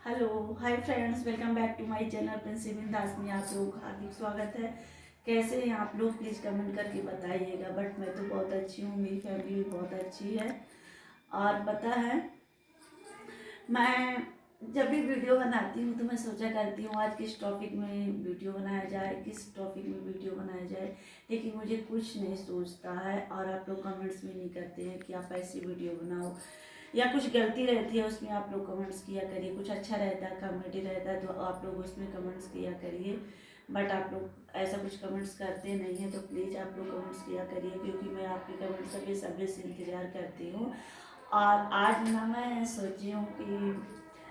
Hello hi friends, welcome back to my channel Princy Bindasni. आप लोगों का हार्दिक स्वागत है। कैसे हैं आप लोग? प्लीज़ कमेंट करके बताइएगा। बट मैं तो बहुत अच्छी हूँ, मेरी फैमिली भी बहुत अच्छी है। और पता है, मैं जब भी वीडियो बनाती हूँ तो मैं सोचा करती हूँ आज किस टॉपिक में वीडियो बनाया जाए, किस टॉपिक में वीडियो बनाया जाए। लेकिन मुझे कुछ नहीं सोचता है और आप लोग कमेंट्स भी नहीं करते हैं कि आप ऐसी वीडियो बनाओ, या कुछ गलती रहती है उसमें आप लोग कमेंट्स किया करिए। कुछ अच्छा रहता है, कॉमेडी रहता है तो आप लोग उसमें कमेंट्स किया करिए। बट आप लोग ऐसा कुछ कमेंट्स करते नहीं हैं, तो प्लीज़ आप लोग कमेंट्स किया करिए, क्योंकि मैं आपके कमेंट्स सभी सब्र से इंतज़ार करती हूँ। और आज ना मैं सोची हूँ कि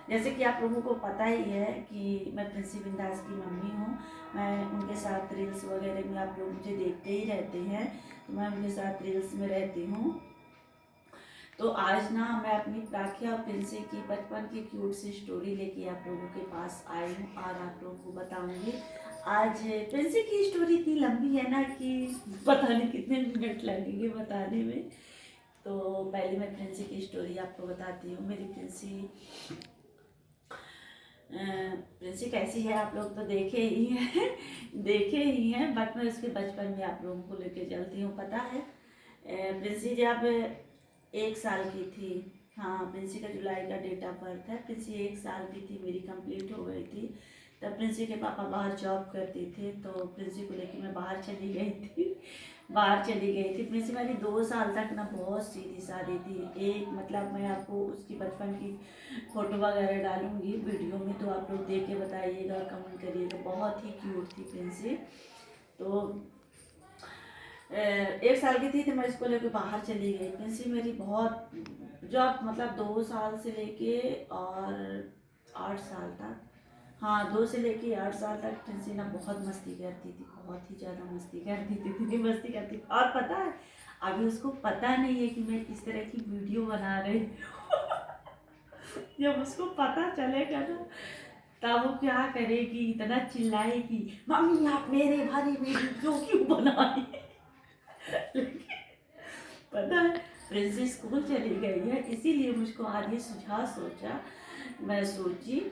जैसे कि आप लोगों को पता ही है कि मैं प्रिंसी बिंदास की मम्मी हूँ। मैं उनके साथ रील्स वगैरह में आप लोग मुझे देखते ही रहते हैं, तो मैं उनके साथ रील्स में रहती हूँ। तो आज ना मैं अपनी प्राख्या और प्रिंसी की बचपन की क्यूट सी स्टोरी लेके आप लोगों के पास आई हूँ और आप लोगों को बताऊंगी। आज प्रिंसी की स्टोरी इतनी लंबी है ना कि पता नहीं कितने मिनट लगेंगे बताने में। तो पहले मैं प्रिंसी की स्टोरी आपको बताती हूँ। मेरी प्रिंसी कैसी है आप लोग तो देखे ही हैं देखे ही हैं। बट मैं उसके बचपन में आप लोगों को लेके चलती हूँ। पता है, प्रिंसी जब 1 साल की थी, हाँ प्रिंसी का जुलाई का डेट ऑफ बर्थ है। प्रिंसी 1 साल की थी, मेरी कंप्लीट हो गई थी। तब प्रिंसी के पापा बाहर जॉब करते थे, तो प्रिंसी को लेकर मैं बाहर चली गई थी बाहर चली गई थी। प्रिंसी मेरी 2 साल तक ना बहुत सीधी सादी थी। एक मतलब मैं आपको उसकी बचपन की फ़ोटो वगैरह डालूंगी वीडियो में, तो आप लोग देख के बताइएगा, कमेंट करिएगा। बहुत ही क्यूट थी प्रिंसी। तो 1 साल की थी तो मैं इसको लेकर बाहर चली गई। प्रिंसी मेरी बहुत, जब मतलब 2 साल से लेके और 8 साल तक, हाँ 2 से लेके 8 साल तक प्रिंसी ना बहुत मस्ती करती थी, बहुत ही ज़्यादा मस्ती करती थी, इतनी मस्ती करती थी। और पता है, अभी उसको पता नहीं है कि मैं किस तरह की वीडियो बना रही हूँ। जब उसको पता चलेगा ना, तब वो क्या करेगी, इतना चिल्लाएगी, मम्मी आप मेरे बारे में वीडियो क्यों बनाई। पता है, प्रिंसी स्कूल चली गई है, इसीलिए मुझको आज ये सुझाव सोचा, मैं सोची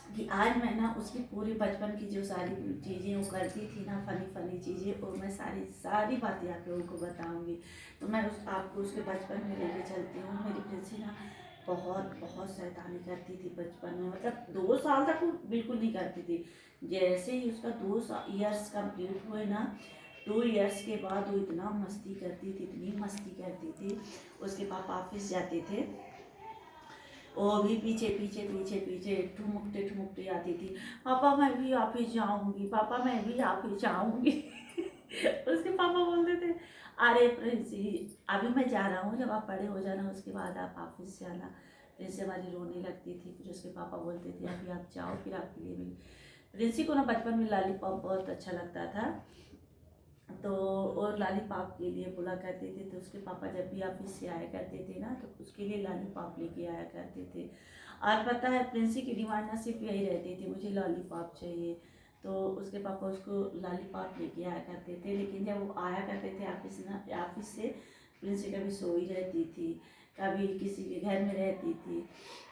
कि आज मैं ना उसकी पूरी बचपन की जो सारी चीज़ें वो करती थी ना, फनी फनी चीज़ें, और मैं सारी सारी बातें आप लोगों को बताऊंगी। तो मैं आपको उसके बचपन में लेके चलती हूँ। मेरी प्रिंसी ना बहुत बहुत शैतानी करती थी बचपन में। मतलब 2 साल तक वो बिल्कुल नहीं करती थी। जैसे ही उसका 2 ईयर्स कंप्लीट हुए ना, 2 ईयर्स के बाद वो इतना मस्ती करती थी, इतनी मस्ती करती थी। उसके पापा ऑफिस जाते थे, वो भी पीछे पीछे पीछे पीछे ठुमकते ठुमकते आती थी, पापा मैं भी ऑफिस जाऊंगी, पापा मैं भी ऑफिस जाऊंगी। उसके पापा बोलते थे, अरे प्रिंसी अभी मैं जा रहा हूँ, जब आप बड़े हो जाना उसके बाद आप ऑफिस से आना। प्रिंसी हमारी रोने लगती थी। फिर उसके पापा बोलते थे अभी आप जाओ, फिर आपके लिए भी। प्रिंसी को ना बचपन में लॉलीपॉप बहुत अच्छा लगता था, तो और लॉलीपॉप के लिए बोला करते थे। तो उसके पापा जब भी ऑफिस से आया करते थे ना, तो उसके लिए लॉलीपॉप लेके आया करते थे। और पता है, प्रिंसी की डिमांड ना सिर्फ यही रहती थी, मुझे लॉलीपॉप चाहिए। तो उसके पापा उसको लॉलीपॉप लेके आया करते थे। लेकिन जब वो आया करते थे ऑफिस से, प्रिंसी कभी सोई रहती थी, कभी किसी के घर में रहती थी,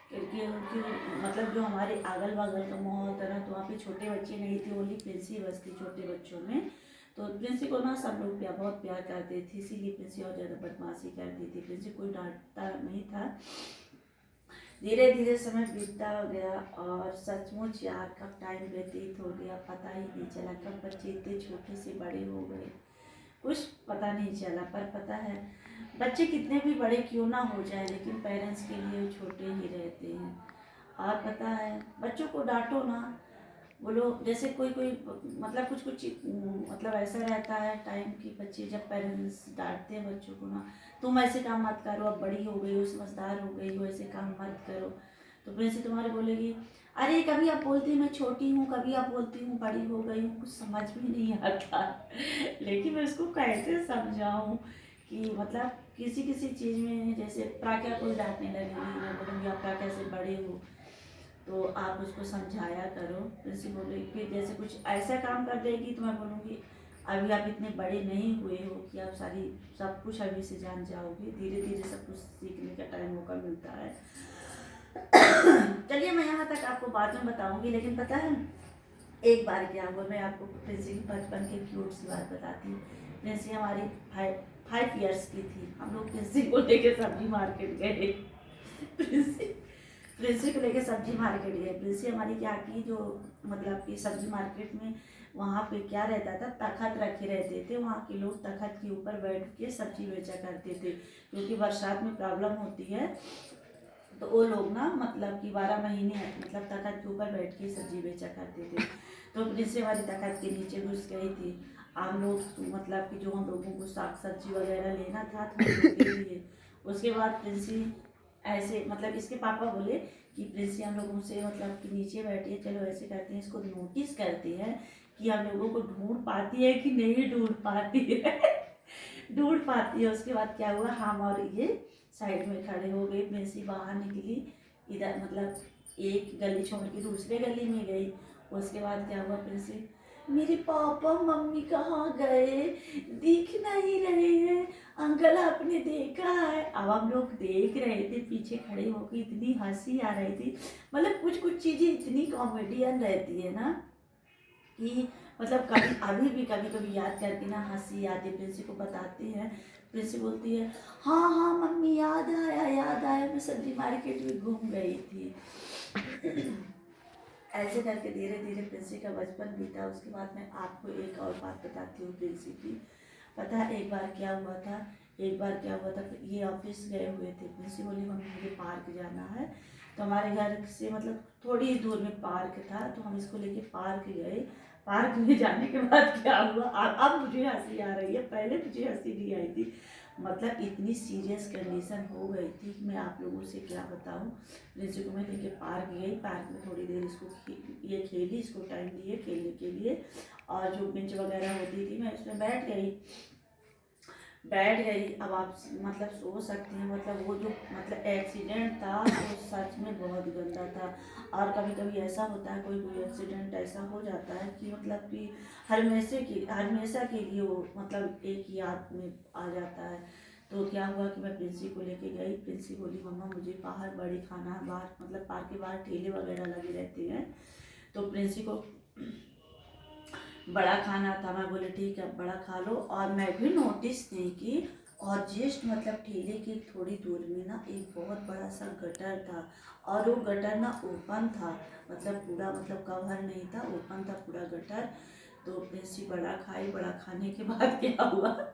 क्योंकि उनकी मतलब जो हमारे अगल बगल का माहौल था ना, तो वहाँ पे छोटे बच्चे नहीं थे, ओनली प्रिंसी बस थी छोटे बच्चों में। तो प्रिंसी को ना सब लोग बहुत प्यार करते थे, इसीलिए प्रिंसी और ज़्यादा बदमाशी करती थी। प्रिंसी कोई डांटता नहीं था। धीरे धीरे समय बीतता गया और सचमुच यार कब टाइम व्यतीत हो गया पता ही नहीं चला। कब बच्चे इतने छोटे से बड़े हो गए, कुछ पता नहीं चला। पर पता है, बच्चे कितने भी बड़े क्यों ना हो जाए, लेकिन पेरेंट्स के लिए वो छोटे ही रहते हैं। और पता है, बच्चों को डांटो ना, बोलो जैसे कोई कोई मतलब कुछ कुछ मतलब ऐसा रहता है टाइम कि बच्चे जब पेरेंट्स डांटते हैं बच्चों को ना, तुम ऐसे काम मत करो, अब बड़ी हो गई हो, समझदार हो गई हो, ऐसे काम मत करो। तो प्रिंसी तुम्हारी बोलेगी, अरे कभी आप बोलती मैं छोटी हूँ, कभी आप बोलती हूँ बड़ी हो गई हूँ, कुछ समझ में नहीं आता। लेकिन मैं उसको कैसे समझाऊँ कि मतलब किसी किसी चीज़ में, जैसे प्राज्ञा को डांटने लगेगी, मैं बोलूँगी आप प्राज्ञा से बड़े हो, तो आप उसको समझाया करो। जैसे बोले कि जैसे कुछ ऐसा काम कर देगी तो मैं बोलूँगी अभी आप इतने बड़े नहीं हुए हो कि आप सारी सब कुछ अभी से जान जाओगे, धीरे धीरे सब कुछ सीखने का टाइम मौका मिलता है। चलिए मैं यहाँ तक आपको बाद में बताऊंगी, लेकिन पता है एक बार क्या हुआ, मैं आपको प्रिंसी की बचपन की क्यूट सी बात बताती हूँ। प्रिंसी हमारी 5 ईयर्स की थी, हम लोग प्रिंसी को लेके सब्जी मार्केट गए। प्रिंसी प्रिंसी को लेके सब्जी मार्केट गए। प्रिंसी हमारी क्या की, जो मतलब कि सब्जी मार्केट में वहाँ पे क्या रहता था, तखत रखे रहते थे, वहाँ के लोग तखत के ऊपर बैठ के सब्जी बेचा करते थे, क्योंकि बरसात में प्रॉब्लम होती है। तो वो लोग ना मतलब कि 12 महीने मतलब तखत के ऊपर बैठ के सब्जी बेचा करते थे। तो प्रिंसी हमारी तखत के नीचे घुस गई थी। हम लोग मतलब कि जो हम लोगों को साग सब्जी वगैरह लेना था तो हम लोग ले लिए। उसके बाद प्रिंसी ऐसे मतलब इसके पापा बोले कि प्रिंसी हम लोगों से मतलब कि नीचे बैठी है, चलो ऐसे करते हैं, इसको नोटिस करते हैं कि हम लोगों को ढूंढ पाती है कि नहीं ढूंढ पाती है। ढूंढ पाती है। उसके बाद क्या हुआ, हम और ये साइड में खड़े हो गए। प्रिंसी बाहर निकली, इधर मतलब एक गली छोड़ के दूसरे गली में गई। उसके बाद क्या हुआ, प्रिंसी मेरे पापा मम्मी कहाँ गए, दिख नहीं रहे हैं, अंकल आपने देखा है। अब हम लोग देख रहे थे पीछे खड़े होकर, इतनी हंसी आ रही थी। मतलब कुछ कुछ चीजें इतनी कॉमेडियन रहती है ना कि मतलब कभी अभी भी कभी कभी याद करके ना हंसी आती है। प्रिंसी को बताते हैं, प्रिंसी बोलती है हाँ हाँ मम्मी याद आया याद आया, मैं सब्जी मार्केट में घूम गई थी। ऐसे करके धीरे धीरे प्रिंसी का बचपन बीता। उसके बाद मैं आपको एक और बात बताती हूँ प्रिंसी की। पता है एक बार क्या हुआ था, ये ऑफिस गए हुए थे। प्रिंसी बोली मम्मी मुझे पार्क जाना है। तो हमारे घर से मतलब थोड़ी ही दूर में पार्क था, तो हम इसको लेके पार्क गए। पार्क में जाने के बाद क्या हुआ, अब मुझे हंसी आ रही है, पहले मुझे हंसी नहीं आई थी। मतलब इतनी सीरियस कंडीशन हो गई थी कि मैं आप लोगों से क्या बताऊं। प्रिंसी को मैं लेके पार्क गई, पार्क में थोड़ी देर इसको ये खेली, इसको टाइम दिए खेलने के लिए, और जो बेंच वगैरह होती थी मैं उसमें बैठ गई। अब आप मतलब सोच सकते हैं, मतलब वो जो मतलब एक्सीडेंट था वो सच में बहुत गंदा था। और कभी कभी ऐसा होता है, कोई कोई एक्सीडेंट ऐसा हो जाता है कि मतलब कि हमेशा के लिए वो मतलब एक ही याद में आ जाता है। तो क्या हुआ कि मैं प्रिंसी को लेके गई। प्रिंसी बोली मम्मा मुझे बाहर बड़ी खाना है, बाहर मतलब पार्क के बाहर ठेले वगैरह लगे रहते हैं। तो प्रिंसी को बड़ा खाना था, मैं बोले ठीक है बड़ा खा लो। और मैं भी नोटिस नहीं की, और जस्ट मतलब ठेले की थोड़ी दूर में ना एक बहुत बड़ा सा गटर था, और वो गटर ना ओपन था, मतलब पूरा मतलब कवर नहीं था, ओपन था पूरा गटर। तो प्रिंसी बड़ा खाई। बड़ा खाने के बाद क्या हुआ,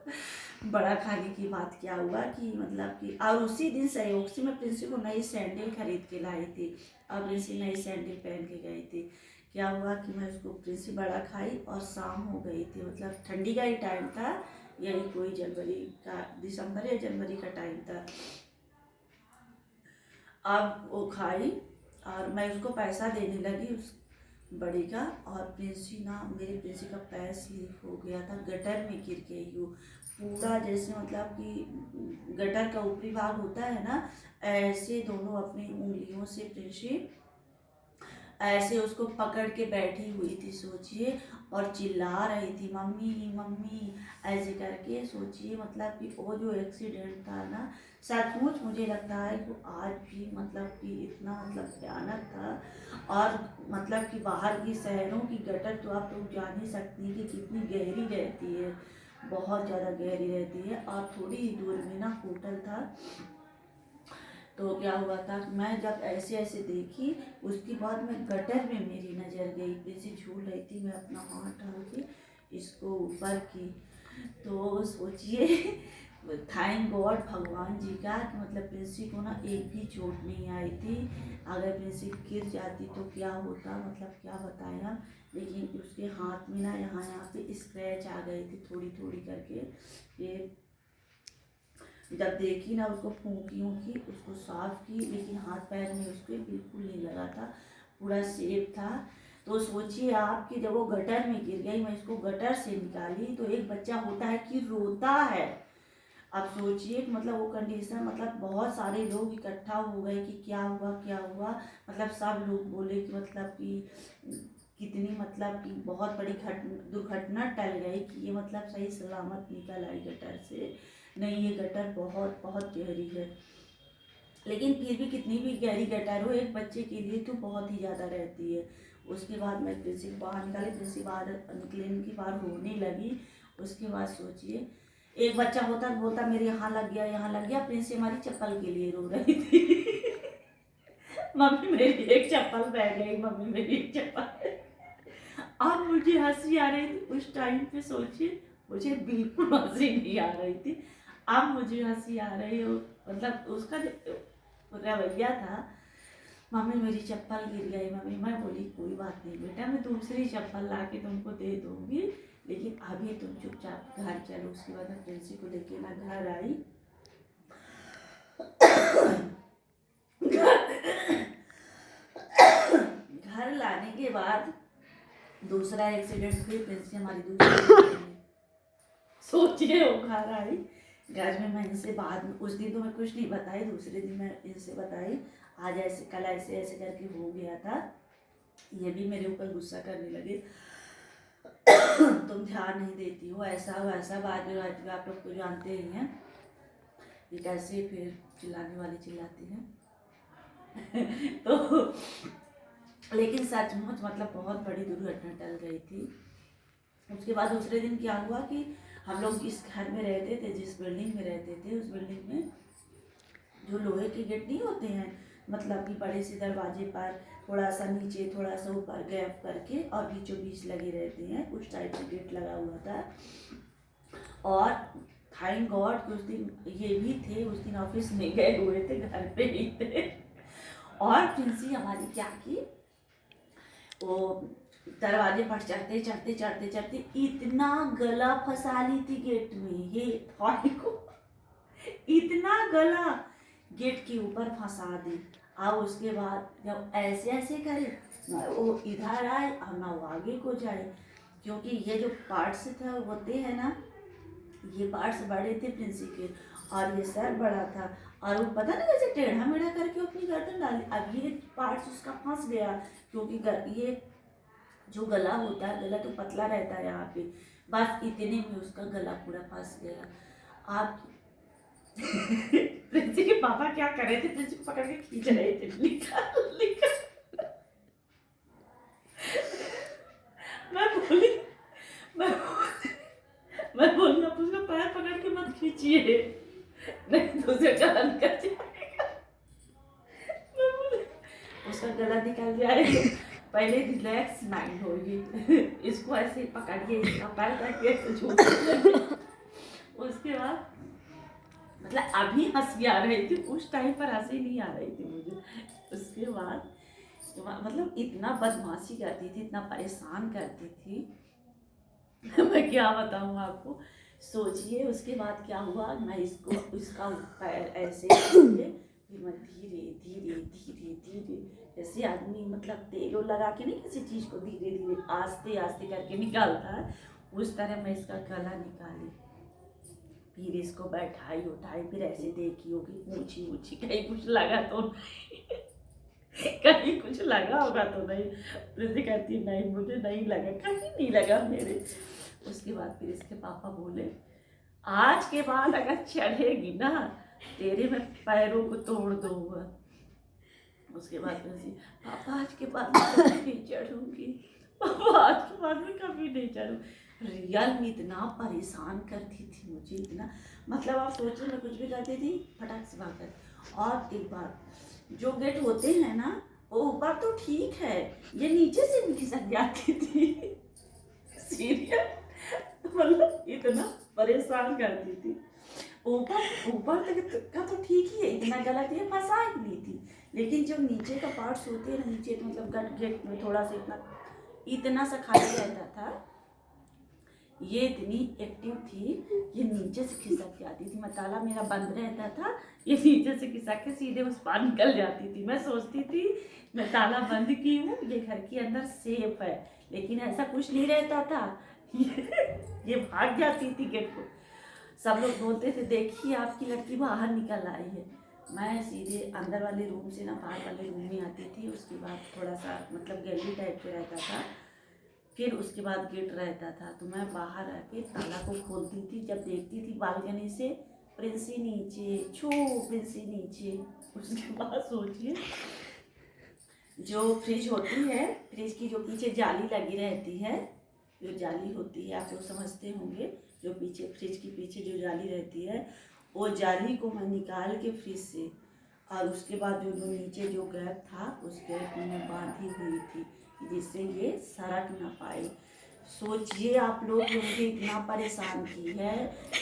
बड़ा खाने की बात क्या हुआ कि मतलब कि और उसी दिन संयोग से मैं प्रिंसी को नई सैंडल खरीद के लाई थी, और प्रिंसी नई सैंडल पहन के गई थी। क्या हुआ कि मैं उसको प्रिंसी बड़ा खाई और शाम हो गई थी, मतलब ठंडी का ही टाइम था, यही कोई जनवरी का दिसंबर या जनवरी का टाइम था। अब वो खाई और मैं उसको पैसा देने लगी उस बड़ी का, और मेरी प्रिंसी का पैर स्लिप हो गया था, गटर में गिर गई वो पूरा। जैसे मतलब कि गटर का ऊपरी भाग होता है ना, ऐसे दोनों अपनी उंगलियों से प्रिंसी ऐसे उसको पकड़ के बैठी हुई थी सोचिए, और चिल्ला रही थी मम्मी मम्मी ऐसे करके। सोचिए मतलब कि वो जो एक्सीडेंट था ना, सचमुच मुझे लगता है कि आज भी मतलब कि इतना मतलब भयानक था। और मतलब कि बाहर की शहरों की गटर तो आप लोग जान ही सकती हैं कि कितनी गहरी रहती है, बहुत ज़्यादा गहरी रहती है। और थोड़ी ही दूर में ना होटल था। तो क्या हुआ था, मैं जब ऐसे ऐसे देखी, उसके बाद मैं गटर में मेरी नज़र गई, प्रिंसी झूल रही थी, मैं अपना हाथ डाल के इसको ऊपर की। तो सोचिए थैंक गॉड भगवान जी का कि मतलब प्रिंसी को ना एक भी चोट नहीं आई थी। अगर प्रिंसी गिर जाती तो क्या होता, मतलब क्या बताया। लेकिन उसके हाथ में ना यहाँ पे स्क्रैच आ गई थी थोड़ी थोड़ी करके। ये जब देखी ना उसको फूंकी ऊँकी, उसको साफ की, लेकिन हाथ पैर में उसके बिल्कुल नहीं लगा था, पूरा सेफ था। तो सोचिए आप कि जब वो गटर में गिर गई, मैं इसको गटर से निकाली, तो एक बच्चा होता है कि रोता है। अब सोचिए कि मतलब वो कंडीशन, मतलब बहुत सारे लोग इकट्ठा हो गए कि क्या हुआ क्या हुआ। मतलब सब लोग बोले कि मतलब कि कितनी मतलब कि बहुत बड़ी दुर्घटना टल गई कि ये मतलब सही सलामत निकल आई गटर से। नहीं ये गटर बहुत बहुत गहरी है। लेकिन फिर भी कितनी भी गहरी गटार हो एक बच्चे के लिए तो बहुत ही ज़्यादा रहती है। उसके बाद मैं प्रिंसी को बाहर निकाली, प्रिंसी बाहर निकलने की बाहर होने लगी। उसके बाद सोचिए एक बच्चा होता बोलता मेरे यहाँ लग गया, यहाँ लग गया। प्रिंसी हमारी चप्पल के लिए रो रही थी मम्मी मेरी एक चप्पल बह गई, मम्मी मेरी एक चप्पल। अब मुझे हंसी आ रही थी उस टाइम पे, सोचिए मुझे बिल्कुल हंसी नहीं आ रही थी, अब मुझे हंसी आ रही है। मतलब उसका जो रवैया था, मम्मी मेरी चप्पल गिर गई मम्मी। मैं बोली कोई बात नहीं बेटा, मैं दूसरी चप्पल ला के तुमको दे दूंगी, लेकिन अभी तुम चुपचाप घर चलो। उसके बाद मैं प्रिंसी को लेके मैं घर आई। घर लाने के बाद दूसरा एक्सीडेंट हुई, प्रिंसी हमारी दूसरी सोचिए वो घर आई। घर में मैं इनसे बाद में, उस दिन तो मैं कुछ नहीं बताई, दूसरे दिन मैं इनसे बताई आज ऐसे कल ऐसे ऐसे करके हो गया था। ये भी मेरे ऊपर गुस्सा करने लगे तुम ध्यान नहीं देती हो, ऐसा वैसा। बाद में आप लोग तो जानते ही हैं ये कैसे फिर चिल्लाने वाली चिल्लाती हैं तो लेकिन सचमुच मतलब बहुत बड़ी दुर्घटना टल गई थी। उसके बाद दूसरे दिन क्या हुआ कि हम लोग जिस घर में रहते थे, जिस बिल्डिंग में रहते थे, उस बिल्डिंग में जो लोहे के गेट नहीं होते हैं, मतलब कि बड़े से दरवाजे पर थोड़ा सा नीचे थोड़ा सा ऊपर गैप करके और बीचों बीच लगे रहते हैं, उस टाइप का गेट लगा हुआ था। और थैंक गॉड उस दिन ये भी थे, उस दिन ऑफिस में गए हुए थे, घर पे ही थे। और प्रिंसी हमारी क्या की, वो दरवाजे पर चढ़ते चढ़ते चढ़ते चढ़ते इतना गला फंसा ली थी गेट में, ये थॉड़ी को इतना गला गेट के ऊपर फंसा दी। अब उसके बाद जब ऐसे ऐसे करे वो इधर आए और ना वो आगे को जाए, क्योंकि ये जो पार्ट्स थे होते हैं ना, ये पार्ट्स बड़े थे प्रिंसी के और ये सर बड़ा था, और वो पता नहीं कैसे टेढ़ा मेढ़ा करके अपनी गर्दन डाली। अब ये पार्ट्स उसका फंस गया, क्योंकि ये जो गला होता है, गला तो पतला रहता है यहाँ पे, बस इतने में उसका गला पूरा फंस गया। आप प्रिंसी के पापा क्या कर रहे थे, प्रिंसी को पकड़ के खींच रहे थे, निकाल निकाल। मैं बोली आप उसका पैर पकड़ के मत खींचिए, नहीं तो उसे गला निकल जाएगा। उसका गला निकल जाएगा, पहले रिलैक्स माइंड होगी, इसको ऐसे पकड़िए, इसका पैर करके ऐसे झूठ। उसके बाद मतलब अभी हंसी आ रही थी, उस टाइम पर हंसी नहीं आ रही थी मुझे। उसके बाद मतलब इतना बदमाशी करती थी, इतना परेशान करती थी मैं क्या बताऊँ आपको। सोचिए उसके बाद क्या हुआ, मैं इसका पैर ऐसे फिर मैं धीरे धीरे धीरे धीरे, जैसे आदमी मतलब तेल लगा के नहीं किसी चीज़ को धीरे धीरे आस्ते आस्ते करके निकालता है, उस तरह मैं इसका गला निकाली। फिर इसको बैठाई उठाई, फिर ऐसे देखी होगी ऊँची ऊँची, कहीं कुछ लगा तो नहीं कहीं कुछ लगा होगा तो नहीं। प्रीति कहती नहीं मुझे नहीं लगा, कहीं नहीं लगा मेरे। उसके बाद फिर इसके पापा बोले आज के बाद अगर चढ़ेगी ना तेरे मैं पैरों को तोड़ दूंगा। उसके बाद प्रिंसी पापा आज के बाद मैं कभी नहीं चढ़ूंगी, पापा आज के बाद मैं कभी नहीं चढ़ूंगी। रियल में इतना परेशान करती थी मुझे, इतना मतलब आप सोचिए मैं कुछ भी करती थी फटाक से भाग कर। और एक बार जो गेट होते हैं ना वो ऊपर तो ठीक है, ये नीचे से भी खिसक जाती थी सीरियस, मतलब इतना परेशान करती थी। ऊपर तक का तो ठीक ही है, इतना गलत है फंसा ही नहीं थी, लेकिन जो नीचे का पार्ट्स होते हैं नीचे मतलब गेट में थोड़ा सा इतना सा खाली रहता था, ये इतनी एक्टिव थी ये नीचे से खिसक जाती थी। मैं ताला मेरा बंद रहता था, ये नीचे से खिसक के सीधे उस पार निकल जाती थी। मैं सोचती थी मैं ताला बंद की हूँ, ये घर के अंदर सेफ है, लेकिन ऐसा कुछ नहीं रहता था ये भाग जाती थी गेट को। सब लोग बोलते थे देखिए आपकी लड़की बाहर निकल आई है। मैं सीधे अंदर वाले रूम से ना बाहर वाले रूम में आती थी। उसके बाद थोड़ा सा मतलब गैलरी टाइप पे रहता था, फिर उसके बाद गेट रहता था, तो मैं बाहर आके ताला को खोलती थी। जब देखती थी बालकनी से प्रिंसी नीचे छू प्रिंसी नीचे, उसके बाद सोचिए जो फ्रिज होती है, फ्रिज की जो पीछे जाली लगी रहती है, जो जाली होती है आप लोग समझते होंगे, जो पीछे फ्रिज की पीछे जो जाली रहती है, वो जाली को मैं निकाल के फ्रिज से, और उसके बाद जो नीचे जो गैप था उस गैप में मैं बांधी हुई थी जिससे ये सरक ना पाए। सोचिए आप लोग, जो मुझे इतना परेशान की है,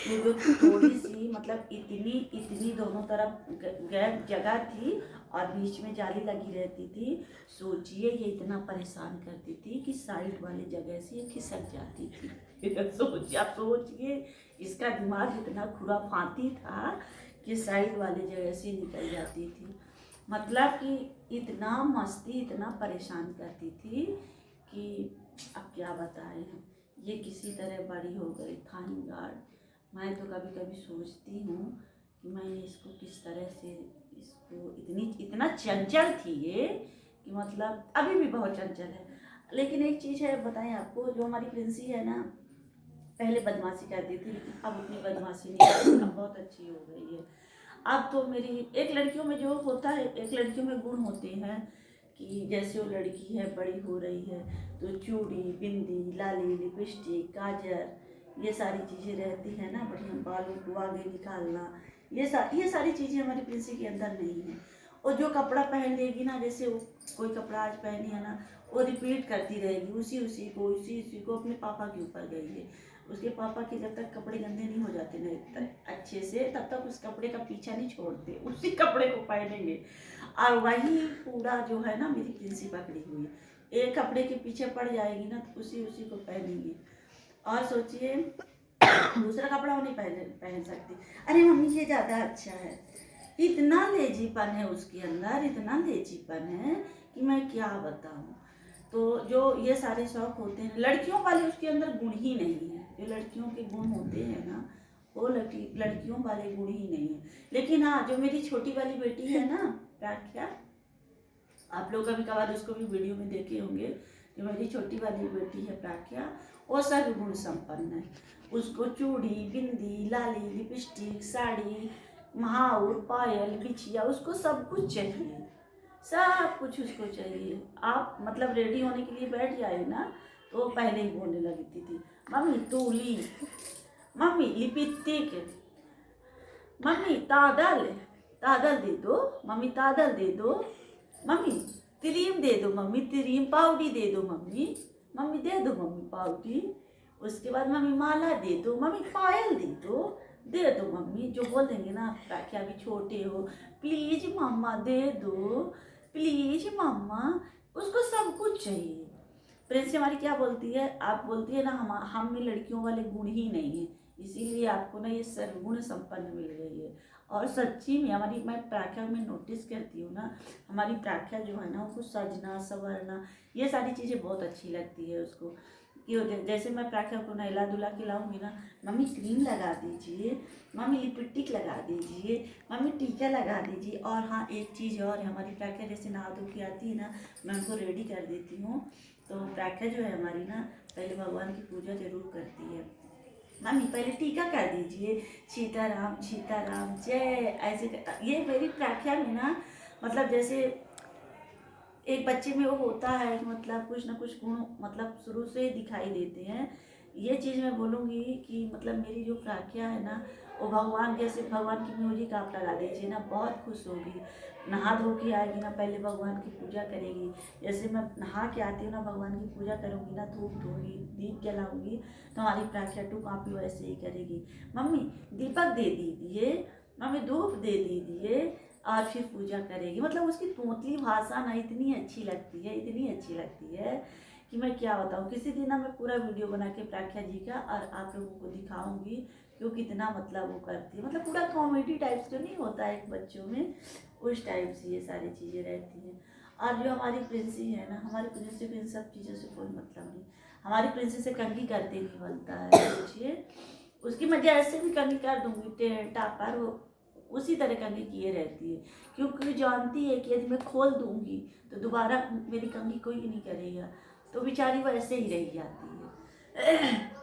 ये जो थोड़ी सी मतलब इतनी इतनी दोनों तरफ गैप जगह थी और बीच में जाली लगी रहती थी। सोचिए ये इतना परेशान करती थी कि साइड वाली जगह से ये खिसक जाती थी। सोचिए, आप सोचिए इसका दिमाग इतना खुराफाती था कि साइड वाली जगह से निकल जाती थी। मतलब कि इतना मस्ती, इतना परेशान करती थी कि अब क्या बताएं हम। ये किसी तरह बड़ी हो गई, थैंक गॉड। मैं तो कभी कभी सोचती हूँ कि मैंने इसको किस तरह से, इसको इतना चंचल थी ये कि मतलब अभी भी बहुत चंचल है। लेकिन एक चीज़ है बताएं आपको, जो हमारी प्रिंसी है ना, पहले बदमाशी करती थी, अब उतनी बदमाशी नहीं करती, अब बहुत अच्छी हो गई है। अब तो मेरी एक लड़कियों में जो होता है, एक लड़कियों में गुण होते हैं कि जैसे वो लड़की है, बड़ी हो रही है तो चूड़ी, बिंदी, लाली, लिपस्टिक, काजल, ये सारी चीज़ें रहती है ना, बढ़िया बालों को आगे निकालना, ये सारी चीज़ें हमारी प्रिंसी के अंदर नहीं है। और जो कपड़ा पहन लेगी ना, जैसे वो कोई कपड़ा आज पहनी है ना, वो रिपीट करती रहेगी उसी उसी को अपने पापा के ऊपर गई है। उसके पापा के जब तक कपड़े गंदे नहीं हो जाते ना अच्छे से, तब तक उस कपड़े का पीछा नहीं छोड़ते, उसी कपड़े को पहनेंगे। और वही पूरा जो है ना, मेरी प्रिंसी पकड़ी हुई है, एक कपड़े के पीछे पड़ जाएगी ना तो उसी को पहनेंगी। और सोचिए दूसरा कपड़ा वो नहीं पहन सकती। अरे मम्मी ये ज़्यादा अच्छा है, इतना लेजीपन है उसके अंदर, इतना लेजीपन है कि मैं क्या बताऊँ। तो जो ये सारे शौक होते हैं लड़कियों वाले, उसके अंदर गुण ही नहीं है। जो लड़कियों के गुण होते हैं ना, वो लड़कियों वाले गुण ही नहीं है। लेकिन हाँ, जो मेरी छोटी वाली बेटी है ना प्राख्या, आप लोग कभी कभार उसको भी वीडियो में देखे होंगे, जो मेरी छोटी वाली बेटी है प्राख्या, वो सब गुण संपन्न है। उसको चूड़ी, बिंदी, लाली, लिपस्टिक, साड़ी, महाउर, पायल, बिछिया, उसको सब कुछ चाहिए, सब कुछ उसको चाहिए। आप मतलब रेडी होने के लिए बैठ जाए ना तो वो पहले ही बोलने लगती थी, मम्मी तूली, मम्मी लिपस्टिक, मम्मी तादल, तादल दे दो, मम्मी तादल दे दो, मम्मी क्रीम दे दो, मम्मी क्रीम, पाउडी दे दो मम्मी, मम्मी दे दो मम्मी पाउडी। उसके बाद मम्मी माला दे दो, मम्मी पायल दे दो मम्मी। जो बोल देंगे ना क्या अभी छोटे हो, प्लीज मम्मा दे दो, प्लीज मम्मा, उसको सब कुछ चाहिए। प्रिंस हमारी क्या बोलती है, आप बोलती है ना हम में लड़कियों वाले गुण ही नहीं है, इसीलिए आपको ना ये सर्वगुण संपन्न मिल गई है। और सच्ची में हमारी, मैं प्राख्या में नोटिस करती हूँ ना, हमारी प्राख्या जो है ना, उनको सजना संवरना ये सारी चीज़ें बहुत अच्छी लगती है उसको। कि जैसे मैं प्राख्या को नहला धुला के लाऊंगी ना, मम्मी क्रीम लगा दीजिए, मम्मी लिपस्टिक लगा दीजिए, मम्मी टीका लगा दीजिए। और हाँ, एक चीज़ और है, हमारी प्राख्या जैसे नहा धो के आती है ना, मैं उनको रेडी कर देती हूँ। तो प्राख्या जो है हमारी ना, पहले भगवान की पूजा जरूर करती है। मम्मी पहले टीका कर दीजिए, सीताराम सीताराम जय, ऐसे ये मेरी प्राख्या में ना, मतलब जैसे एक बच्चे में वो होता है, मतलब कुछ ना कुछ गुण मतलब शुरू से ही दिखाई देते हैं। ये चीज़ मैं बोलूँगी कि मतलब मेरी जो प्राख्या है ना, वो भगवान, जैसे भगवान की म्यूजिक आप लगा दीजिए ना, बहुत खुश होगी। नहा धो के आएगी ना, पहले भगवान की पूजा करेगी। जैसे मैं नहा के आती हूँ ना, भगवान की पूजा करूँगी ना, धूप दूँगी, दीप जलाऊँगी, तो हमारी प्राख्या टू कॉपी वैसे ही करेगी। मम्मी दीपक दे दीजिए, मम्मी धूप दे दीजिए, और फिर पूजा करेगी। मतलब उसकी तोतली भाषा ना इतनी अच्छी लगती है, इतनी अच्छी लगती है कि मैं क्या बताऊँ। किसी दिन ना मैं पूरा वीडियो बना के प्राख्या जी का और आप लोगों को दिखाऊंगी कि वो कितना मतलब वो करती है। मतलब पूरा कॉमेडी टाइप जो नहीं होता है एक बच्चों में, उस टाइप से ये सारी चीज़ें रहती हैं। और जो हमारी प्रिंसी है ना, हमारी प्रिंसी को इन सब चीज़ों से कोई मतलब नहीं। हमारी प्रिंसी से कंघी करते नहीं बनता है, सोचिए। उसकी मैं जैसे भी कंघी कर दूँगी टापर, वो उसी तरह कंघी किए रहती है, क्योंकि जानती है कि यदि मैं खोल दूंगी तो दोबारा मेरी कंघी कोई नहीं करेगा, तो बेचारी वो ऐसे ही रह जाती है।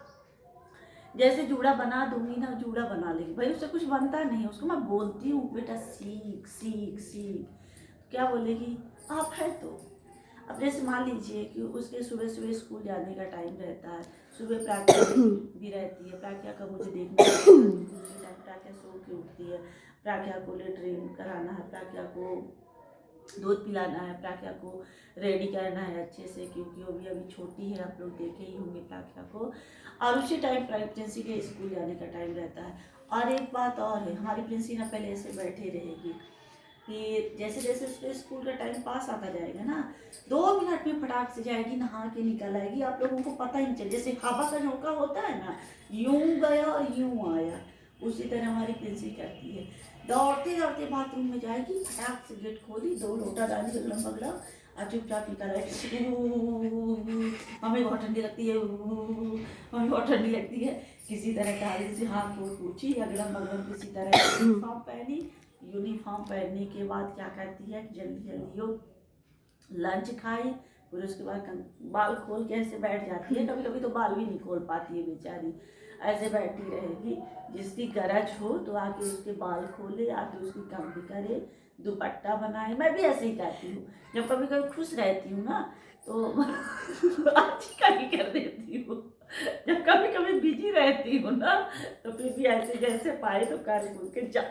जैसे जूड़ा बना दूंगी ना, जूड़ा बना लेगी भाई, उससे कुछ बनता नहीं। उसको मैं बोलती हूँ बेटा सीख सीख सीख, क्या बोलेगी आप है तो। अब जैसे मान लीजिए कि उसके सुबह सुबह स्कूल जाने का टाइम रहता है, सुबह प्रार्थना भी रहती है, प्राज्ञा का मुझे देखना है, प्राज्ञा सो के उठती है, प्राज्ञा को लेट्रिन कराना है, प्राज्ञा को दूध पिलाना है, प्राज्ञा को रेडी करना है अच्छे से, क्योंकि वो भी अभी छोटी है, आप लोग देखे ही होंगे प्राज्ञा को। और उसी टाइम प्रिंसी के स्कूल जाने का टाइम रहता है। और एक बात और है, हमारी प्रिंसी ना पहले ऐसे बैठे रहेगी कि जैसे जैसे उसके स्कूल का टाइम पास आता जाएगा ना, 2 मिनट में फटाक से जाएगी, नहा के निकल आएगी, आप लोगों को पता ही नहीं चले। जैसे हवा का झोंका होता है ना, यूं गया और यूं आया, उसी तरह हमारी प्रिंसी करती है। दौड़ते दौड़ते बाथरूम में जाएगी, फटाक से गेट खोली, 2 लोटा डाली अगड़म बगड़म, और चुपचाप निकल आएगी। हमें बहुत ठंडी लगती है, हमें बहुत ठंडी लगती है। किसी तरह काली से हाथ को पूछी, अगड़म बगड़म किसी तरह यूनिफॉर्म पहनी। यूनिफॉर्म पहनने के बाद क्या करती है, जल्दी जल्दी वो लंच खाई, फिर उसके बाद बाल खोल के ऐसे बैठ जाती है। कभी कभी तो बाल भी नहीं खोल पाती है बेचारी, ऐसे बैठी रहेगी। जिसकी गरज हो तो आके उसके बाल खोले, आके उसकी कंघी करे, दुपट्टा बनाए। मैं भी ऐसे ही करती हूँ, जब कभी कभी खुश रहती हूँ ना तो आज का ही कर देती हूँ। जब कभी कभी बिजी रहती हूँ ना तो फिर भी ऐसे जैसे पाए तो कर कूद के जा,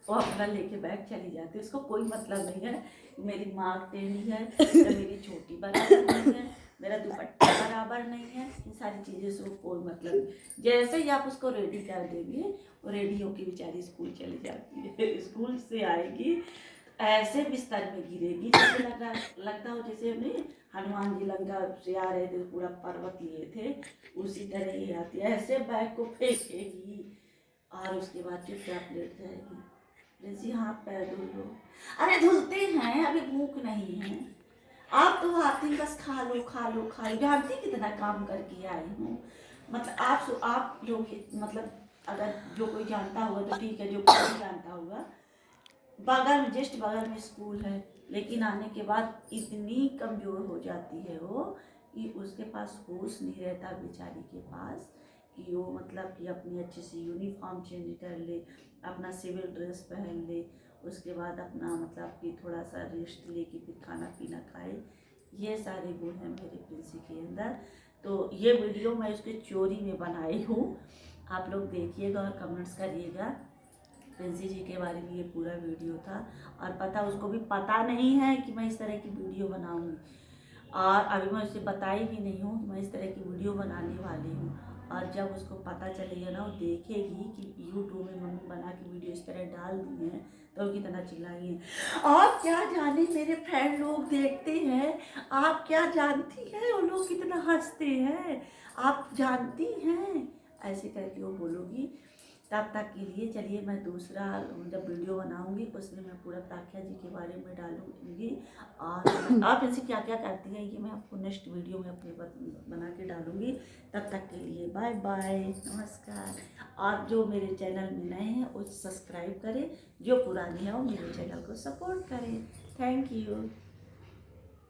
वो अपना लेके बैग चली जाती है। उसको कोई मतलब नहीं है मेरी माँ टेढ़ी है या मेरी छोटी बराबर नहीं है, मेरा दुपट्टा बराबर नहीं है, इन सारी चीज़ें से वो कोई मतलब नहीं। जैसे ही आप उसको रेडी कर देंगे, वो रेडी होके बेचारी स्कूल चली जाती है। स्कूल से आएगी ऐसे बिस्तर में गिरेगी, जैसे लगता हो जैसे नहीं हनुमान जी लंका से आ रहे थे, पूरा पर्वत लिए थे, उसी तरह ही आती है। ऐसे बैग को फेंकेगी और उसके बाद चुपचाप लेट जाएगी। प्रिंसी हाथ पैर धुल लो। अरे धुलते हैं, अभी भूख नहीं है। आप तो आती बस खा लो खा लो खा लो, जानती कितना काम करके आई हूँ। मतलब आप लोग मतलब अगर जो कोई जानता होगा तो ठीक है, जो कोई नहीं जानता होगा, बगल में जस्ट बगल में स्कूल है, लेकिन आने के बाद इतनी कमज़ोर हो जाती है वो कि उसके पास होश नहीं रहता बेचारी के पास, कि वो मतलब कि अपनी अच्छे से यूनिफॉर्म चेंज कर ले, अपना सिविल ड्रेस पहन ले, उसके बाद अपना मतलब कि थोड़ा सा रेस्ट लेके फिर खाना पीना खाए। ये सारे गुण हैं मेरे प्रिंसी के अंदर। तो ये वीडियो मैं उसके चोरी में बनाई हूँ, आप लोग देखिएगा और कमेंट्स करिएगा। प्रिंसी जी के बारे में ये पूरा वीडियो था, और पता उसको भी पता नहीं है कि मैं इस तरह की वीडियो बनाऊंगी, और अभी मैं उसे बताई भी नहीं हूँ कि मैं इस तरह की वीडियो बनाने वाली हूँ। और जब उसको पता चलेगा ना, वो देखेगी कि यूट्यूब में मम्मी बना के वीडियो इस तरह डाल दी है, तो वो कितना चिल्लाई है। आप क्या जाने मेरे फ्रेंड लोग देखते हैं, आप क्या जानती हैं वो लोग कितना हंसते हैं, आप जानती हैं, ऐसे करके वो बोलोगी। तब तक के लिए चलिए मैं दूसरा जब वीडियो बनाऊंगी उसमें मैं पूरा प्राज्ञा जी के बारे में डालूंगी, और आप इनसे क्या क्या करती हैं ये मैं आपको नेक्स्ट वीडियो में अपने बना के डालूंगी। तब तक के लिए बाय बाय, नमस्कार। और जो मेरे चैनल में नए हैं वो सब्सक्राइब करें, जो पुराने हैं वो मेरे चैनल को सपोर्ट करें। Thank you.